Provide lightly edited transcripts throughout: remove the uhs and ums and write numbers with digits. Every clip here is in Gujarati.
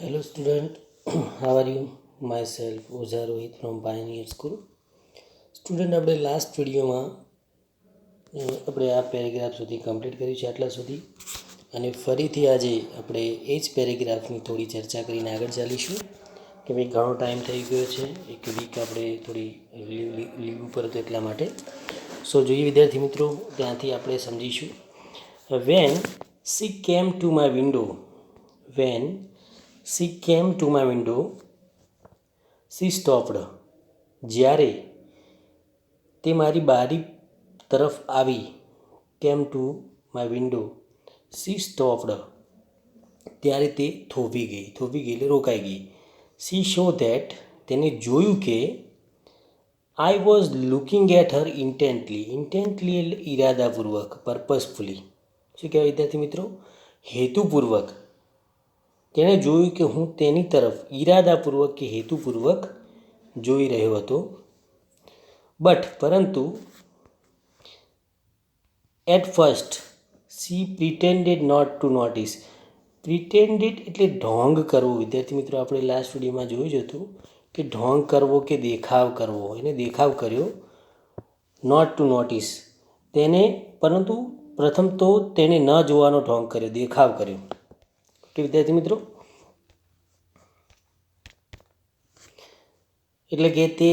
Hello student, how are you? Myself Oza Rohit from Pioneer School. Student આપણે લાસ્ટ વિડીયોમાં આપણે આ પેરેગ્રાફ સુધી કમ્પ્લીટ કર્યું છે આટલા સુધી, અને ફરીથી આજે આપણે એ જ પેરેગ્રાફની થોડી ચર્ચા કરીને આગળ ચાલીશું કે ભાઈ ઘણો ટાઈમ થઈ ગયો છે, એક વીક આપણે થોડી લીવ ઉપર હતો એટલા માટે. સો જોઈએ વિદ્યાર્થી મિત્રો, ત્યાંથી આપણે સમજીશું. When she came to my window, when she came to my window, she stopped. જ્યારે તે મારી બારી તરફ આવી, કેમ to my window, she stopped. ત્યારે તે થોભી ગઈ એટલે રોકાઈ ગઈ. she saw that, તેને જોયું કે I was looking at her intently એટલે ઈરાદાપૂર્વક, પર્પઝફુલી. શું કહેવાય વિદ્યાર્થી મિત્રો? હેતુપૂર્વક. તેણે જોયું કે હું તેની તરફ ઈરાદાપૂર્વક કે હેતુપૂર્વક જોઈ રહ્યો હતો. પરંતુ at first she pretended not to notice. Pretended એટલે ઢોંગ કરવો. વિદ્યાર્થી મિત્રો, આપણે લાસ્ટ વિડીયોમાં જોયું જ હતું કે ઢોંગ કરવો કે દેખાવ કરવો. એને દેખાવ કર્યો, નોટ ટુ નોટિસ. પરંતુ પ્રથમ તો તેને ન જોવાનો ઢોંગ કર્યો, દેખાવ કર્યો. કે વિદ્યાર્થી મિત્રો, એટલે કે તે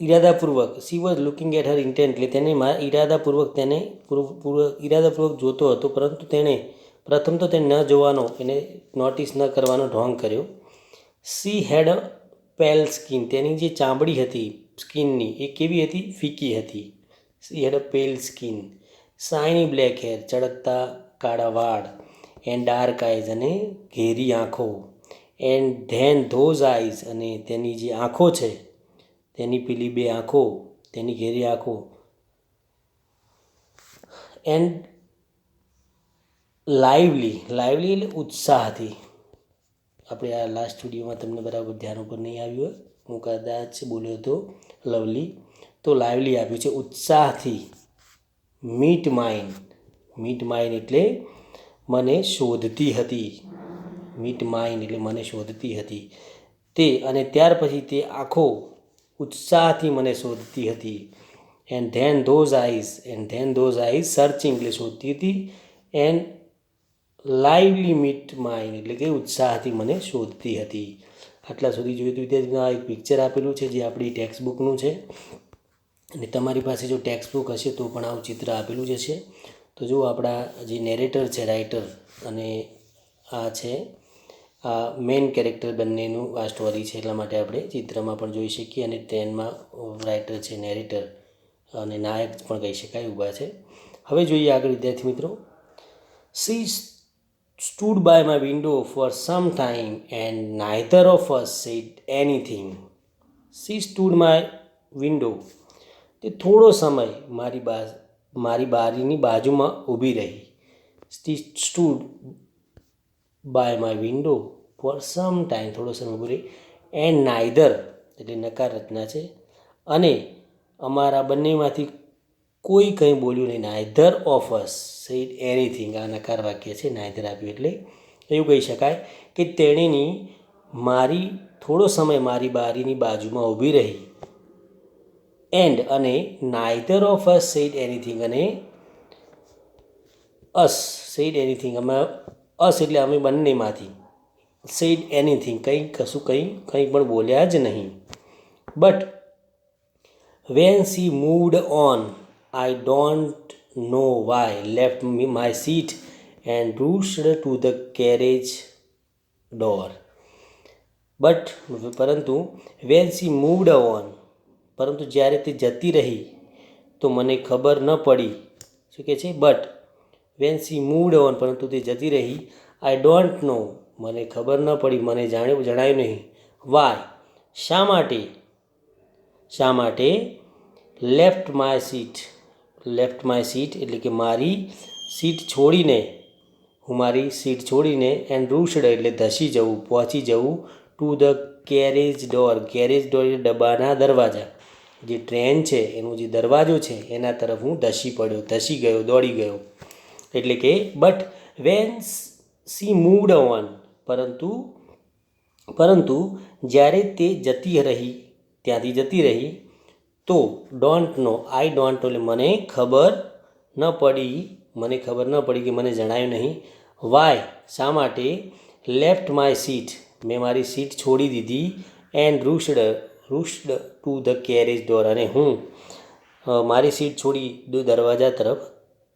ઈરાદાપૂર્વક, she was looking at her intently, તેને ઈરાદાપૂર્વક જોતો હતો, પરંતુ તેણે પ્રથમ તો તેને ન જોવાનો, એને નોટિસ ન કરવાનો ઢોંગ કર્યો. સી હેડ અ પેલ સ્કિન, તેની જે ચામડી હતી સ્કિનની એ કેવી હતી? ફીકી હતી. સી હેડ અ પેલ સ્કિન. શાઇની બ્લેક હેર, ચળકતા કાળા વાળ. એન્ડ ડાર્ક આઈઝ, અને ઘેરી આંખો. એન્ડ ધેન ધોઝ આઈઝ, અને તેની જે આંખો છે, તેની પેલી બે આંખો, તેની ઘેરી આંખો. એન્ડ લાઇવલી એટલે ઉત્સાહથી. આપણે આ લાસ્ટ વિડીયોમાં તમને બરાબર ધ્યાન ઉપર નહીં આવ્યું હોય, હું કદાચ બોલ્યો હતો લવલી, તો લાઇવલી આપ્યું છે, ઉત્સાહથી. મીટ માઇન એટલે મને શોધતી હતી. મીટ માઇન એટલે મને શોધતી હતી તે, અને ત્યાર પછી તે આંખો ઉત્સાહથી મને શોધતી હતી. And then those eyes searching એટલે શોધતી હતી. એન્ડ લાઇવલી મીટ માઇન એટલે કે ઉત્સાહથી મને શોધતી હતી. આટલા સુધી જોયું તો વિદ્યાર્થીઓ, આ એક પિક્ચર આપેલું છે જે આપણી ટેક્સ્ટ બુકનું છે, અને તમારી પાસે જો ટેક્સ્ટ બુક હશે તો પણ આવું ચિત્ર આપેલું જ હશે. તો જો આપણા જે નેરેટર છે, રાઇટર, અને આ છે આ મેઇન કેરેક્ટર, બંનેનું આ સ્ટોરી છે, એટલા માટે આપણે ચિત્રમાં પણ જોઈ શકીએ, અને ટ્રેનમાં રાઇટર છે, નેરેટર અને નાયક પણ કહી શકાય, ઊભા છે. હવે જોઈએ આગળ વિદ્યાર્થી મિત્રો. She stood by my window for some time and neither of us said anything. She stood my window, તે થોડો સમય મારી બારીની બાજુમાં ઊભી રહી. Stood by my window for some time, થોડો સમય ઊભી રહી. એન્ડ નાઇધર એટલે નકાર રચના છે, અને અમારા બંનેમાંથી કોઈ કંઈ બોલ્યું નહીં. Neither of us said anything, આ નકાર વાક્ય છે, નાઇધર આપ્યું એટલે એવું કહી શકાય કે તેણીની થોડો સમય મારી બારીની બાજુમાં ઊભી રહી. એન્ડ અને neither of us said anything, અને અસ સેડ એનીથિંગ, અસ એટલે અમે બંનેમાંથી, સેડ એનીથિંગ કંઈ પણ બોલ્યા જ નહીં. But when she moved on, I don't know why left my seat and rushed to the carriage door. પરંતુ વેન સી મૂવડ ઓન, પરંતુ જ્યારે તે જતી રહી તો મને ખબર ન પડી. શું કહે છે? But when she moved on, પરંતુ તે જતી રહી. આઈ ડોન્ટ નો, મને ખબર ન પડી, મને જણાયું નહીં. વાય, શા માટે. લેફ્ટ માય સીટ એટલે કે મારી સીટ છોડીને, હું મારી સીટ છોડીને, એન્ડ રૂશ્ડ એટલે ધસી જવું, પહોંચી જવું, ટુ ધ કેરેજ ડોર એટલે ડબ્બાના દરવાજા, જે ટ્રેન છે એનો જે દરવાજો છે એના તરફ હું ધસી ગયો, દોડી ગયો. એટલે કે but when she moved on, પરંતુ પરંતુ જ્યારે તે ત્યાંથી જતી રહી તો ડોન્ટ નો આઈ ડોન્ટ નો એટલે મને ખબર ન પડી કે મને જણાયું નહીં વાય શા માટે લેફ્ટ માય સીટ મેં મારી સીટ છોડી દીધી and rushed to the carriage door અને હું મારી સીટ છોડી દરવાજા તરફ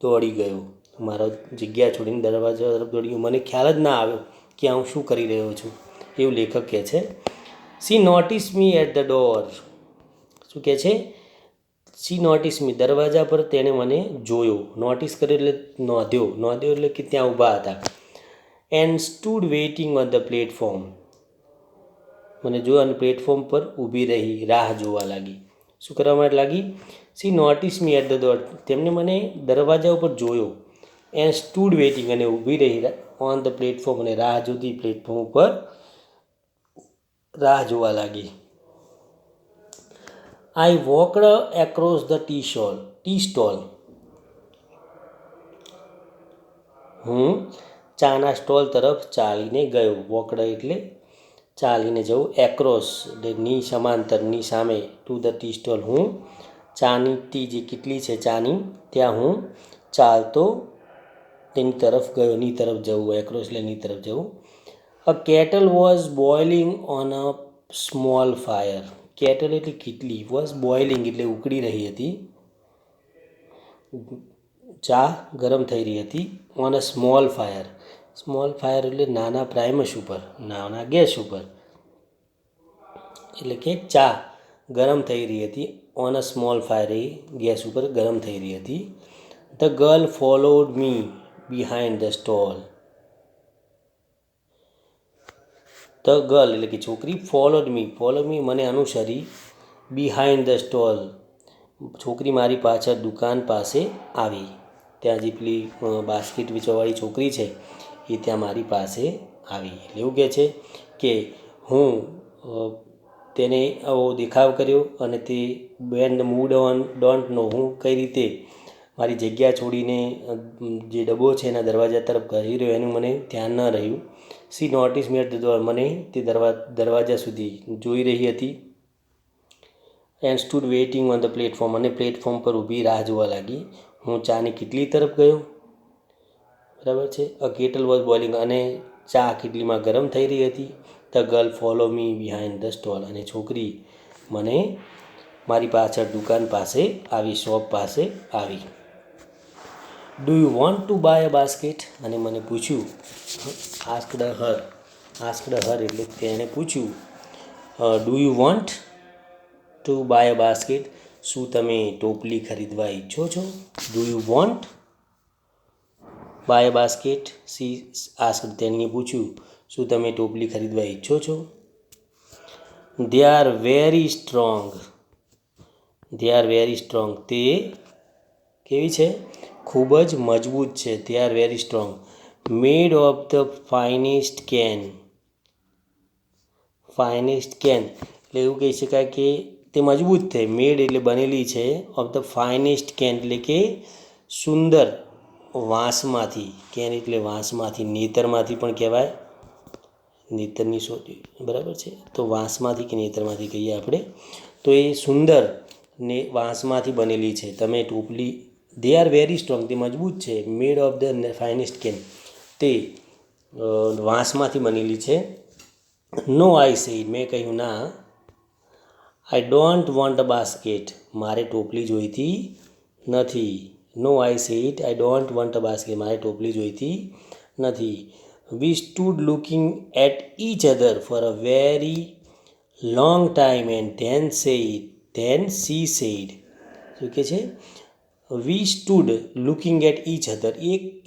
દોડી ગયો. મારો જગ્યા છોડીને દરવાજા તરફ દોડી ગયો. મને ખ્યાલ જ ના આવ્યો કે હું શું કરી રહ્યો છું, એવું લેખક કહે છે. She notice me at the door. શું કહે છે? સી નોટિસ મી, દરવાજા પર તેણે મને જોયો. નોટિસ કર્યો એટલે નોંધ્યો એટલે કે ત્યાં ઊભા હતા. And stood waiting on the platform, મને જોયો અને પ્લેટફોર્મ પર ઊભી રહી, રાહ જોવા લાગી. શું કરવા માટે લાગી? She notice me at the door, તેમને મને દરવાજા ઉપર જોયો. એન્ડ સ્ટૂડ વેઇટિંગ, અને ઊભી રહી ઓન ધ પ્લેટફોર્મ, અને રાહ જોતી પ્લેટફોર્મ ઉપર રાહ જોવા લાગી. I walked across the tea stall, હું ચાના સ્ટોલ તરફ ચાલીને ગયો. વોકડ એટલે ચાલીને જવું, એક્રોસ એટલે ની સમાંતર, ની સામે, ટુ ધ ટી સ્ટોલ હું ચાની ટી જે કેટલી છે ચાની ત્યાં હું ચાલતો તેની તરફ ગયો. ની તરફ જવું, એક્રોસ એટલે ની તરફ જવું. A kettle was boiling on a small fire, kettle એટલે કેટલી, વોઝ બોઇલિંગ એટલે ઉકળી રહી હતી, ચા ગરમ થઈ રહી હતી. ઓન અ સ્મોલ ફાયર એટલે નાના પ્રાઇમસ ઉપર, નાના ગેસ ઉપર, એટલે કે ચા ગરમ થઈ રહી હતી. On a small fire A gas ઉપર ગરમ થઈ રહી હતી. The girl followed me behind the stall, the girl એટલે કે છોકરી, ફોલોડ મી મને અનુસરી, બિહાઇન્ડ ધ સ્ટોલ છોકરી મારી પાછળ દુકાન પાસે આવી. ત્યાં જે પેલી બાસ્કેટ વેચવાવાળી છોકરી છે એ ત્યાં મારી પાસે આવી. એટલે એવું કહે છે કે હું તેને આવો દેખાવ કર્યો અને તે band mood on don't know, હું કઈ રીતે મારી જગ્યા છોડીને જે ડબ્બો છે એના દરવાજા તરફ ઘસી રહ્યો એનું મને ધ્યાન ન રહ્યું. She notice me at the door, મને તે દરવાજા સુધી જોઈ રહી હતી. And stood waiting on the platform, અને પ્લેટફોર્મ પર ઊભી રાહ જોવા લાગી. હું ચાની કેટલી તરફ ગયો, બરાબર છે. અ કેટલ વોઝ બોઇલિંગ, અને ચા કેટલીમાં ગરમ થઈ રહી હતી. The girl follow me behind the stall, અને છોકરી મને મારી પાછળ દુકાન પાસે આવી, શોપ પાસે આવી. Do you want to buy a basket, અને મને પૂછ્યું. આસ્કડ હર એટલે તેણે પૂછ્યું. Do you want to buy a basket, શું તમે ટોપલી ખરીદવા ઈચ્છો છો? Do you want buy a basket, she asked તેણીએ પૂછ્યું, શું તમે ટોપલી ખરીદવા ઈચ્છો છો? દે આર વેરી સ્ટ્રોંગ, તે કેવી છે? ખૂબ જ મજબૂત છે. They are very strong. Made of the finest can એટલે એવું કહી શકાય કે તે મજબૂત છે. મેડ એટલે બનેલી છે, ઓફ ધ ફાઇનેસ્ટ કેન એટલે કે સુંદર વાંસમાંથી, કેન એટલે વાંસમાંથી, નેતરમાંથી પણ કહેવાય, નેતરની સોટી, બરાબર છે. તો વાંસમાંથી કે નેતરમાંથી કહીએ આપણે, તો એ સુંદર ને વાંસમાંથી બનેલી છે. તમે ટોપલી, દે આર વેરી સ્ટ્રોંગ, તે મજબૂત છે. Made of the finest can, તે વાંસમાંથી બનેલી છે. નો આઈ સેડ, મેં કહ્યું ના. I don't want a basket, મારે ટોપલી જોઈતી નથી. No I said I don't want a basket, મારે ટોપલી જોઈતી નથી. We stood looking at each other for a very long time and then she said. શું કહે છે? We stood looking at each other,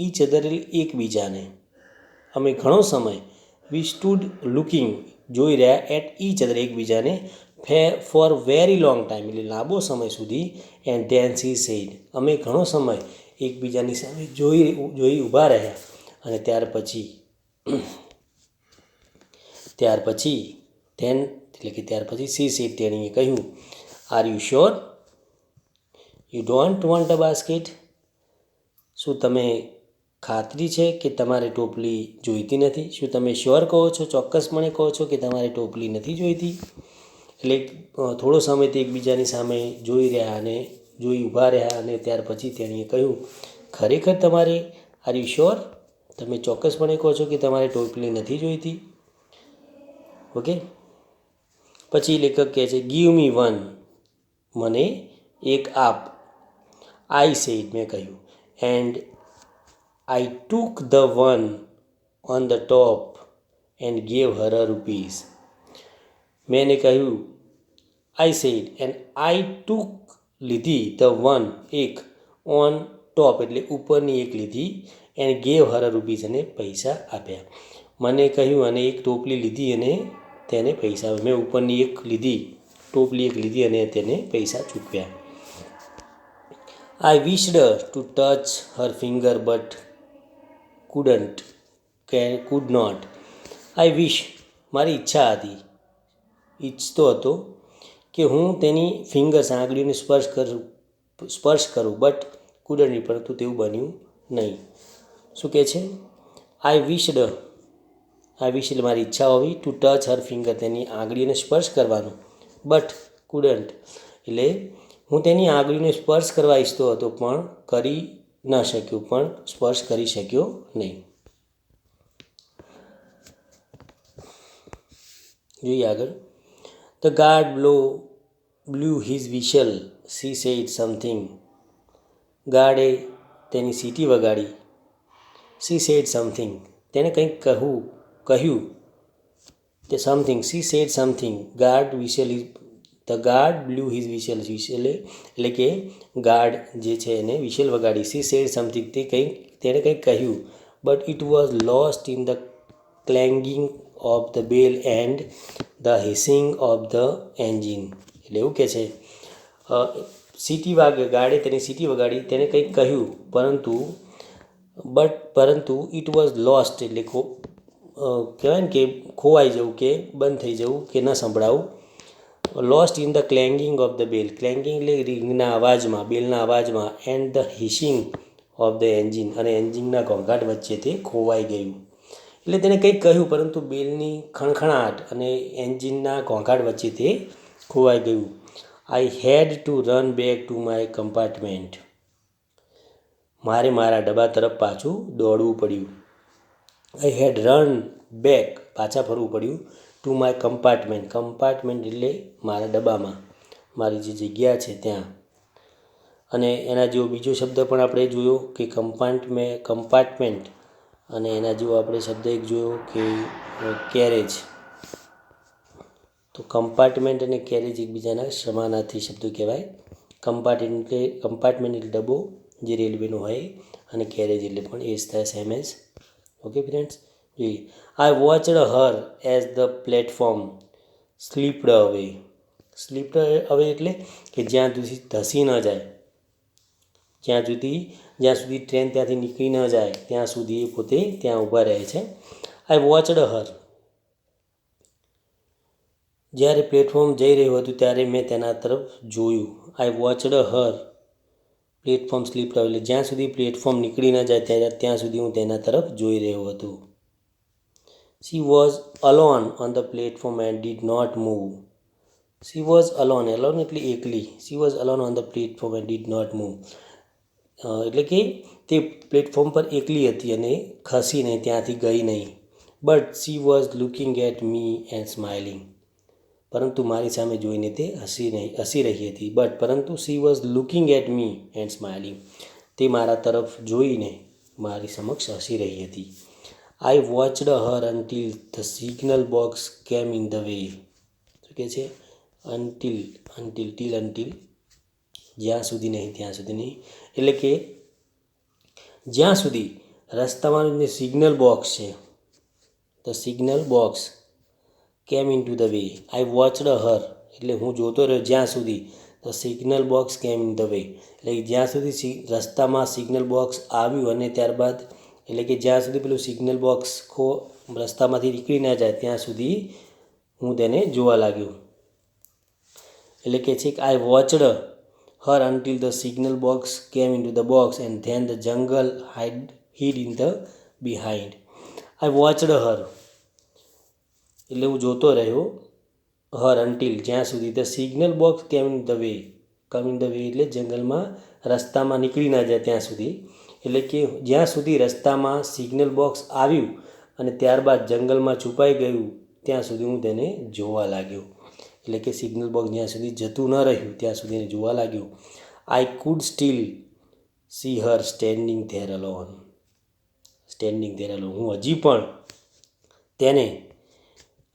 each other એટલે એકબીજાને. અમે ઘણો સમય, વી સ્ટૂડ લુકિંગ જોઈ રહ્યા, એટ ઈચ અધર એકબીજાને, ફોર વેરી લોંગ ટાઈમ એટલે લાંબો સમય સુધી, એન્ડ ધેન સી સેડ અમે ઘણો સમય એકબીજાની સામે જોઈ ઊભા રહ્યા, અને ત્યાર પછી ધેન એટલે કે ત્યાર પછી સી સેડ તેણીએ કહ્યું, are you sure you don't want a basket, શું તમે ખાતરી છે કે તમારે ટોપલી જોઈતી નથી? શું તમે શ્યોર કહો છો, ચોક્કસપણે કહો છો કે તમારે ટોપલી નથી જોઈતી? એટલે થોડો સમય તે એકબીજાની સામે જોઈ રહ્યા અને ઊભા રહ્યા અને ત્યાર પછી તેણીએ કહ્યું, ખરેખર તમારે આર યુ શ્યોર? તમે ચોક્કસપણે કહો છો કે તમારે ટોપલી નથી જોઈતી? ઓકે. પછી લેખક કહે છે, ગીવ મી વન, મને એક આપ. આઈ સેડ, મેં કહ્યું. And I took the one on the top and gave her rupees. મેં એને કહ્યું, I said, and I took, લીધી, ધ વન, એક, ઓન ટોપ એટલે ઉપરની એક લીધી, એન્ડ ગેવ હર રૂપીઝ અને પૈસા આપ્યા. મને કહ્યું અને એક ટોપલી લીધી અને તેને પૈસા, મેં ઉપરની એક લીધી, ટોપલી એક લીધી અને તેને પૈસા ચૂકવ્યા. I wished to touch her finger but could not. I wish, મારી ઈચ્છા હતી, ઈચ્છતો હતો કે હું તેની ફિંગર્સ, આંગળીઓને સ્પર્શ કરું, બટ કુડન્ટ, પરંતુ તેવું બન્યું નહીં. શું કહે છે? આઈ વિશ્ડ એટલે મારી ઈચ્છા હોવી, ટુ ટચ હર ફિંગર, તેની આંગળીઓને સ્પર્શ કરવાનો, બટ કુડન્ટ એટલે હું તેની આંગળીઓને સ્પર્શ કરવા ઈચ્છતો હતો પણ કરી ન શક્યો, પણ સ્પર્શ કરી શક્યો નહીં. જોઈએ આગળ. The guard blew his whistle, she said something. ગાર્ડે તેની સીટી વગાડી. સી સેડ સમથિંગ, તેણે કંઈક કહ્યું. તે something, C said something. The guard blew his Vishal, એટલે કે ગાર્ડ જે છે એને વિશલ વગાડી. સી સેડ સમથિંગ, તેણે કંઈક કહ્યું. But it was lost in the clanging of the bell and the hissing of the engine. એટલે એવું કહે છે, ગાર્ડે તેની સીટી વગાડી, તેણે કંઈક કહ્યું, પરંતુ ઇટ વોઝ લોસ્ટ એટલે કહેવાય ને કે ખોવાઈ જવું, કે બંધ થઈ જવું, કે ન સંભળાવું. Lost in the clanging of the bell, clanging એટલે રિંગના અવાજમાં, બેલના અવાજમાં, and the hissing of the engine, અને એન્જિનના ઘોંઘાટ વચ્ચે તે ખોવાઈ ગયું. એટલે તેને કંઈક કહ્યું, પરંતુ બેલની ખણખણાટ અને એન્જિનના ઘોંઘાટ વચ્ચે તે ખોવાઈ ગયું. I had to run back to my compartment. મારે મારા ડબ્બા તરફ પાછું દોડવું પડ્યું. આઈ હેડ રન બેક, પાછા ફરવું પડ્યું, ટુ માય કમ્પાર્ટમેન્ટ. કમ્પાર્ટમેન્ટ એટલે મારા ડબ્બામાં, મારી જે જગ્યા છે ત્યાં. અને એના જેવો બીજો શબ્દ પણ આપણે જોયો કે કમ્પાર્ટમેન્ટ, અને એના જેવો આપણે શબ્દ એક જોયો કે કેરેજ. તો કમ્પાર્ટમેન્ટ અને કેરેજ એકબીજાના સમાનાર્થી શબ્દો કહેવાય. કમ્પાર્ટમેન્ટ એટલે ડબ્બો જે રેલવેનો હોય, અને કેરેજ એટલે પણ એ જ થાય, સેમ એઝ. ઓકે ફ્રેન્ડ્સ, જોઈએ. I watched her as the platform slipped away. Slipped away એટલે કે જ્યાં સુધી ધસી ન જાય, જ્યાં સુધી ટ્રેન ત્યાંથી નીકળી ન જાય ત્યાં સુધી એ પોતે ત્યાં ઊભા રહે છે. આઈ વોચડ હર, જ્યારે પ્લેટફોર્મ જઈ રહ્યું હતું ત્યારે મેં તેના તરફ જોયું. આઈ વોચડ હર પ્લેટફોર્મ સ્લીપ્ડ અવે, એટલે જ્યાં સુધી પ્લેટફોર્મ નીકળી ન જાય ત્યાં સુધી હું તેના તરફ જોઈ રહ્યો હતો. She was alone on the platform and did not move. She was alone એટલે એકલી. She was alone on the platform and did not move, એટલે કે તે પ્લેટફોર્મ પર એકલી હતી અને ખસી નહીં, ત્યાંથી ગઈ નહીં. But she was looking at me and smiling. પરંતુ મારી સામે જોઈને તે હસી રહી હતી. પરંતુ she was looking at me and smiling, તે મારા તરફ જોઈને મારી સમક્ષ હસી રહી હતી. I watched her until the signal box came in the way. શું કહે છે? અન્ટિલ, જ્યાં સુધી નહીં ત્યાં સુધી નહીં, એટલે કે જ્યાં સુધી રસ્તામાં જે સિગ્નલ બોક્સ છે, the signal box came in to the way. I watched her એટલે હું જોતો રહ્યો જ્યાં સુધી, the signal box came in the way એટલે જ્યાં સુધી રસ્તામાં સિગ્નલ બોક્સ આવ્યું, અને ત્યારબાદ એટલે કે જ્યાં સુધી પેલું સિગ્નલ બોક્સ રસ્તામાંથી નીકળી ના જાય ત્યાં સુધી હું તેને જોવા લાગ્યો. એટલે કે છે કે I watched her until the signal box came in to the box and then the jungle hide hid in the behind. I watched her એટલે હું જોતો રહ્યો. હર અન્ટિલ જ્યાં સુધી the signal box came in the way. Come in the way એટલે જંગલમાં રસ્તામાં નીકળી ના જાય ત્યાં સુધી. એટલે કે જ્યાં સુધી રસ્તામાં સિગ્નલ બોક્સ આવ્યું અને ત્યારબાદ જંગલમાં છુપાઈ ગયું ત્યાં સુધી હું તેને જોવા લાગ્યો. એટલે કે સિગ્નલ બોક્સ જ્યાં સુધી જતું ન રહ્યું ત્યાં સુધી એને જોવા લાગ્યો. I could steel C Har standing there alone. Standing there alone હું હજી પણ તેને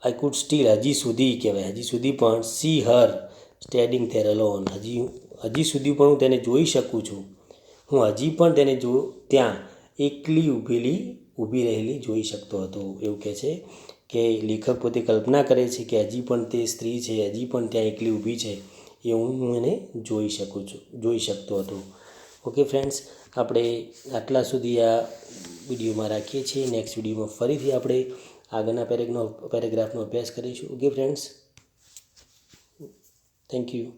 આઈ કુડ સ્ટીલ હજી સુધી કહેવાય, હજી સુધી પણ C Har standing there alone હજી સુધી પણ હું તેને જોઈ શકું છું. હું હજી પણ તેને ત્યાં એકલી ઊભી રહેલી જોઈ શકતો હતો. એવું કહે છે કે લેખક પોતે કલ્પના કરે છે કે હજી પણ તે સ્ત્રી છે, હજી પણ ત્યાં એકલી ઊભી છે એ હું એને જોઈ શકતો હતો. ઓકે ફ્રેન્ડ્સ, આપણે આટલા સુધી આ વિડીયોમાં રાખીએ છીએ. નેક્સ્ટ વિડીયોમાં ફરીથી આપણે આગળના પેરેગ્રાફનો અભ્યાસ કરીશું. Okay friends, thank you.